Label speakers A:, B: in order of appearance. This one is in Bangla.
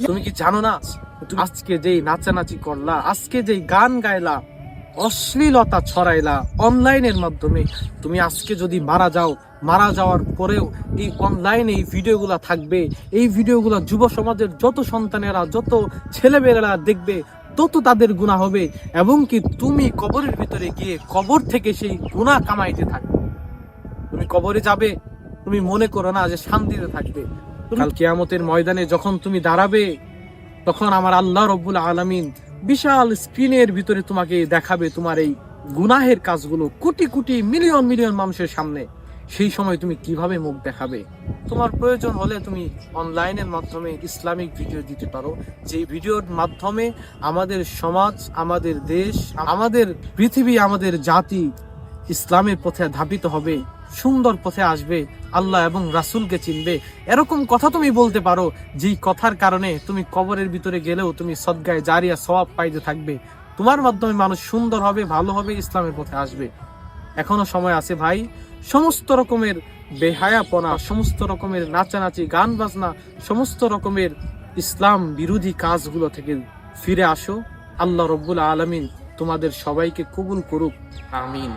A: তুমি কি জানো না, আজকে যেই নাচানাচি করলা, আজকে যেই গান গাইলা, অশ্লীলতা ছড়াইলা অনলাইনের মাধ্যমে, তুমি আজকে যদি মারা যাও, মারা যাওয়ার পরেও এই অনলাইনে এই ভিডিওগুলা থাকবে। এই ভিডিওগুলা যুব সমাজের যত সন্তানেরা, যত ছেলেমেয়েরা দেখবে, তত তাদের গুনাহ হবে। এবং কি তুমি কবরের ভিতরে গিয়ে কবর থেকে সেই গুনাহ কামাইতে থাকবে। তুমি কবরে যাবে, তুমি মনে করো না যে শান্তিতে থাকবে। কাল কিয়ামতের ময়দানে যখন তুমি দাঁড়াবে, তখন আমার আল্লাহ রব্বুল আলামিন বিশাল স্ক্রিনের ভিতরে তোমাকে দেখাবে তোমার এই গুনাহের কাজগুলো কোটি কোটি মিলিয়ন মিলিয়ন মানুষের সামনে। সেই সময় তুমি কিভাবে মুখ দেখাবে? তোমার প্রয়োজন হলে তুমি অনলাইনের মাধ্যমে ইসলামিক ভিডিও দিতে পারো, যে ভিডিওর মাধ্যমে আমাদের সমাজ, আমাদের দেশ, আমাদের পৃথিবী, আমাদের জাতি ইসলামের পথে ধাবিত হবে, সুন্দর পথে আসবে, আল্লাহ এবং রাসূলকে চিনবে। এরকম কথা তুমি বলতে পারো, যেই কথার কারণে তুমি কবরের ভিতরে গেলেও তুমি সদগায়ে জারিয়া সওয়াব পাইতে থাকবে। তোমার মাধ্যমে মানুষ সুন্দর হবে, ভালো হবে, ইসলামের পথে আসবে। এখনো সময় আছে ভাই। সমস্ত রকমের বেহায়াপনা, সমস্ত রকমের নাচানাচি, গান বাজনা, সমস্ত রকমের ইসলাম বিরোধী কাজগুলো থেকে ফিরে আসো। আল্লাহ রব্বুল আলামিন তোমাদের সবাইকে কবুল করুক। আমিন।